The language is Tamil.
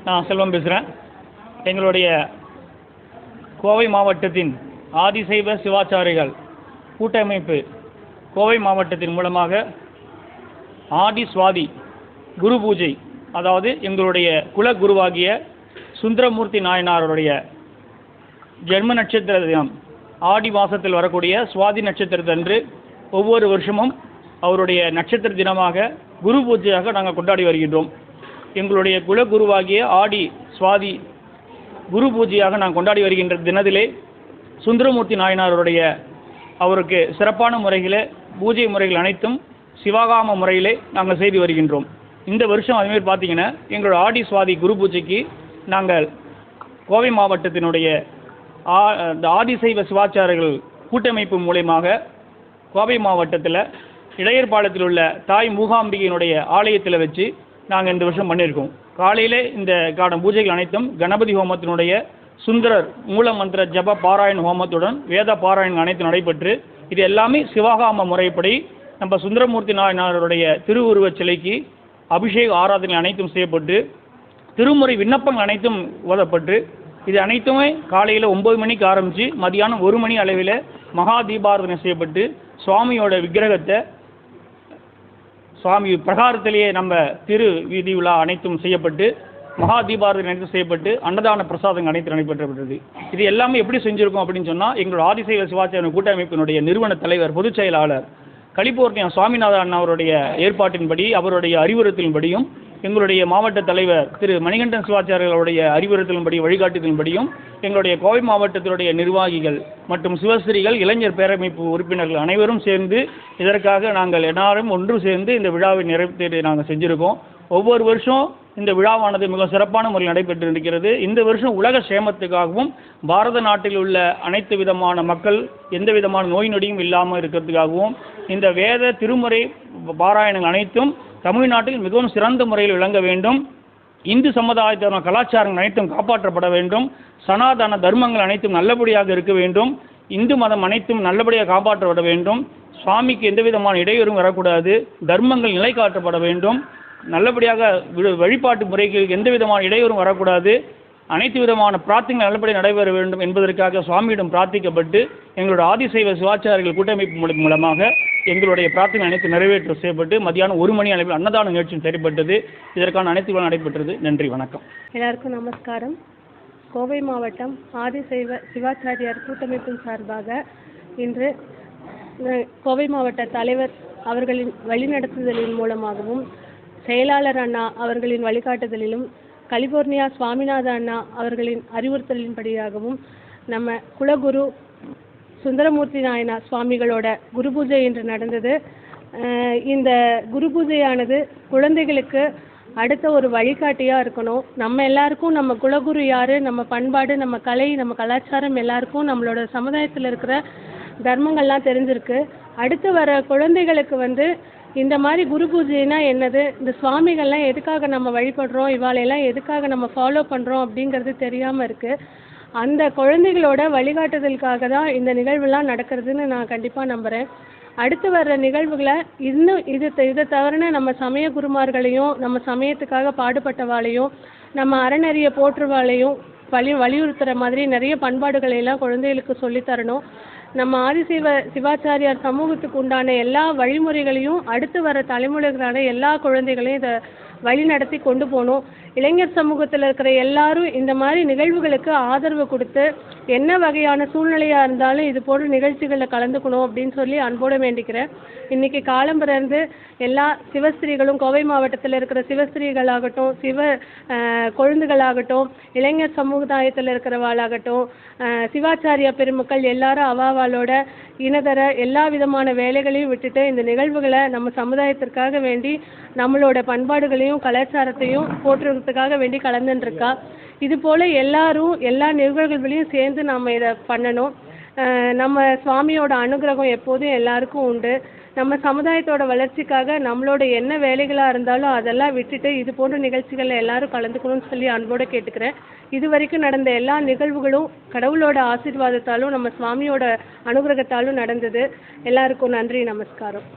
நான் செல்வம் பேசுகிறேன். எங்களுடைய கோவை மாவட்டத்தின் ஆதிசைவ சிவாச்சாரிகள் கூட்டமைப்பு கோவை மாவட்டத்தின் மூலமாக ஆடி சுவாதி குரு பூஜை, அதாவது எங்களுடைய குல குருவாகிய சுந்தரமூர்த்தி நாயனாருடைய ஜென்ம நட்சத்திர தினம் ஆடி மாதத்தில் வரக்கூடிய சுவாதி நட்சத்திரத்தன்று ஒவ்வொரு வருஷமும் அவருடைய நட்சத்திர தினமாக குரு பூஜையாக நாங்கள் கொண்டாடி வருகின்றோம். எங்களுடைய குலகுருவாகிய ஆடி சுவாதி குரு பூஜையாக நாங்கள் கொண்டாடி வருகின்ற தினத்திலே சுந்தரமூர்த்தி நாயனாருடைய அவருக்கு சிறப்பான முறையில் பூஜை முறைகள் அனைத்தும் சிவகாம முறையிலே நாங்கள் செய்து வருகின்றோம். இந்த வருஷம் அதுமாரி பார்த்தீங்கன்னா எங்களோட ஆடி சுவாதி குரு பூஜைக்கு நாங்கள் கோவை மாவட்டத்தினுடைய ஆதிசைவ சிவாச்சாரர்கள் கூட்டமைப்பு மூலயமாக கோவை மாவட்டத்தில் இளையர்பாளையத்தில் உள்ள தாய் மூகாம்பிகையினுடைய ஆலயத்தில் வச்சு நாங்கள் இந்த வருஷம் பண்ணியிருக்கோம். காலையில் இந்த பூஜைகள் அனைத்தும் கணபதி ஹோமத்தினுடைய சுந்தரர் மூலமந்திர ஜப பாராயண ஹோமத்துடன் வேத பாராயணம் அனைத்தும் நடைபெற்று இது எல்லாமே சிவகாம முறைப்படி நம்ம சுந்தரமூர்த்தி நாயனாருடைய திருவுருவச் சிலைக்கு அபிஷேக ஆராதனை அனைத்தும் செய்யப்பட்டு திருமுறை விண்ணப்பங்கள் அனைத்தும் ஓதப்பட்டு இது அனைத்துமே காலையில் 9 மணிக்கு ஆரம்பித்து மதியானம் 1 மணி அளவில் மகா தீபாராதனை செய்யப்பட்டு சுவாமியோட விக்கிரகத்தை சுவாமி பிரகாரத்திலேயே நம்ம திரு வீதி விழா அனைத்தும் செய்யப்பட்டு மகா தீபாராதனை அனைத்தும் செய்யப்பட்டு அன்னதான பிரசாதங்கள் அனைத்தும் நடைபெற்றப்பட்டது. இது எல்லாமே எப்படி செஞ்சுருக்கோம் அப்படின்னு சொன்னால் எங்களோட ஆதிசைவ சிவாச்சாரிய கூட்டமைப்பினுடைய நிறுவன தலைவர் பொதுச் செயலாளர் கலிபோர்னியா சுவாமிநாதன் அவருடைய ஏற்பாட்டின்படி அவருடைய அறிவுறுத்தலின்படியும் எங்களுடைய மாவட்ட தலைவர் திரு மணிகண்டன் சிவாச்சாரியர்களுடைய அறிவுறுத்தலின்படி வழிகாட்டுதலின்படியும் எங்களுடைய கோவை மாவட்டத்தினுடைய நிர்வாகிகள் மற்றும் சிவஸ்திரீகள் இளைஞர் பேரமைப்பு உறுப்பினர்கள் அனைவரும் சேர்ந்து இதற்காக நாங்கள் எல்லாரும் ஒன்று சேர்ந்து இந்த விழாவை நிறைவேற்றி நாங்கள் செஞ்சுருக்கோம். ஒவ்வொரு வருஷம் இந்த விழாவானது மிக சிறப்பான முறையில் நடைபெற்று இருக்கிறது. இந்த வருஷம் உலக சேமத்துக்காகவும் பாரத நாட்டில் உள்ள அனைத்து விதமான மக்கள் எந்த விதமான நோய் நொடியும் இல்லாமல் இருக்கிறதுக்காகவும் இந்த வேத திருமுறை பாராயணங்கள் அனைத்தும் தமிழ்நாட்டில் மிகவும் சிறந்த முறையில் விளங்க வேண்டும். இந்து சமுதாயத்தின கலாச்சாரங்கள் அனைத்தும் காப்பாற்றப்பட வேண்டும். சனாதன தர்மங்கள் அனைத்தும் நல்லபடியாக இருக்க வேண்டும். இந்து மதம் அனைத்தும் நல்லபடியாக காப்பாற்றப்பட வேண்டும். சுவாமிக்கு எந்த விதமான இடையூறும் வரக்கூடாது. தர்மங்கள் நிலை காட்டப்பட வேண்டும். நல்லபடியாக வழிபாட்டு முறைகளுக்கு எந்த விதமான இடையூறும் வரக்கூடாது. அனைத்து விதமான பிரார்த்தனைகள் நல்லபடியாக நடைபெற வேண்டும் என்பதற்காக சுவாமியிடம் பிரார்த்திக்கப்பட்டு எங்களோட ஆதிசைவ சிவாச்சாரிகள் கூட்டமைப்பு மூலமாக எங்களுடைய பிரார்த்தனை அனைத்து நிறைவேற்ற செய்யப்பட்டு மதியானம் 1 மணி அளவில் அன்னதான நிகழ்ச்சியும் செயல்பட்டது. இதற்கான அனைத்து நடைபெற்றது. நன்றி, வணக்கம். எல்லாருக்கும் நமஸ்காரம். கோவை மாவட்டம் ஆதிசைவ சிவாச்சாரியார் கூட்டமைப்பின் சார்பாக இன்று கோவை மாவட்ட தலைவர் அவர்களின் வழிநடத்துதலின் மூலமாகவும் செயலாளர் அண்ணா அவர்களின் வழிகாட்டுதலிலும் கலிபோர்னியா சுவாமிநாத அண்ணா அவர்களின் அறிவுறுத்தலின்படியாகவும் நம்ம குலகுரு சுந்தரமூர்த்தி நாயனார் சுவாமிகளோட குரு பூஜை இன்று நடந்தது. இந்த குரு பூஜையானது குழந்தைகளுக்கு அடுத்த ஒரு வழிகாட்டியாக இருக்கணும். நம்ம எல்லாருக்கும் நம்ம குலகுரு யார், நம்ம பண்பாடு, நம்ம கலை, நம்ம கலாச்சாரம் எல்லாருக்கும் நம்மளோட சமுதாயத்தில் இருக்கிற தர்மங்கள்லாம் தெரிஞ்சிருக்கு. அடுத்து வர குழந்தைகளுக்கு இந்த மாதிரி குரு பூஜைனா என்னது, இந்த சுவாமிகள்லாம் எதுக்காக நம்ம வழிபடுறோம், இவாளையெல்லாம் எதுக்காக நம்ம ஃபாலோ பண்ணுறோம் அப்படிங்கிறது தெரியாமல் இருக்குது. அந்த குழந்தைகளோட வழிகாட்டுதலுக்காக தான் இந்த நிகழ்வுலாம் நடக்கிறதுன்னு நான் கண்டிப்பாக நம்புகிறேன். அடுத்து வர்ற நிகழ்வுகளை இன்னும் இதை தவிர நம்ம சமய குருமார்களையும் நம்ம சமயத்துக்காக பாடுபட்டவாளையும் நம்ம அறநெறிய போற்றுவாளையும் வலியுறுத்துகிற மாதிரி நிறைய பண்பாடுகளையெல்லாம் குழந்தைகளுக்கு சொல்லித்தரணும். நம்ம ஆதிசைவ சிவாச்சாரியார் சமூகத்துக்கு உண்டான எல்லா வழிமுறைகளையும் அடுத்து வர தலைமுறைகளான எல்லா குழந்தைகளையும் இதை வழி நடத்தி கொண்டு போகணும். இளைஞர் சமூகத்தில் இருக்கிற எல்லாரும் இந்த மாதிரி நிகழ்வுகளுக்கு ஆதரவு கொடுத்து என்ன வகையான சூழ்நிலையாக இருந்தாலும் இது போன்ற நிகழ்ச்சிகளில் கலந்துக்கணும் அப்படின்னு சொல்லி அன்போடு வேண்டிக்கிறேன். இன்றைக்கி காலம்பிறந்து எல்லா சிவஸ்திரீகளும் கோவை மாவட்டத்தில் இருக்கிற சிவஸ்திரீகளாகட்டும், கொழுந்துகளாகட்டும், இளைஞர் சமுதாயத்தில் இருக்கிறவாளாகட்டும், சிவாச்சாரிய பெருமக்கள் எல்லாரும் அவாவாளோட இனதர எல்லா விதமான வேலைகளையும் விட்டுட்டு இந்த நிகழ்வுகளை நம்ம சமுதாயத்திற்காக வேண்டி நம்மளோட பண்பாடுகளையும் கலாச்சாரத்தையும் போற்றுறதுக்காக வேண்டி கலந்துருக்கா. இது போல் எல்லாரும் எல்லா நிகழ்வுகளையும் சேர்ந்து நம்ம இதை பண்ணணும். நம்ம சுவாமியோட அனுகிரகம் எப்போதும் எல்லாருக்கும் உண்டு. நம்ம சமுதாயத்தோட வளர்ச்சிக்காக நம்மளோட என்ன வேலைகளாக இருந்தாலும் அதெல்லாம் விட்டுட்டு இது போன்ற நிகழ்ச்சிகளில் எல்லாரும் கலந்துக்கணும்னு சொல்லி அன்போடு கேட்டுக்கிறேன். இது வரைக்கும் நடந்த எல்லா நிகழ்வுகளும் கடவுளோட ஆசீர்வாதத்தாலும் நம்ம சுவாமியோட அனுகிரகத்தாலும் நடந்தது. எல்லாருக்கும் நன்றி, நமஸ்காரம்.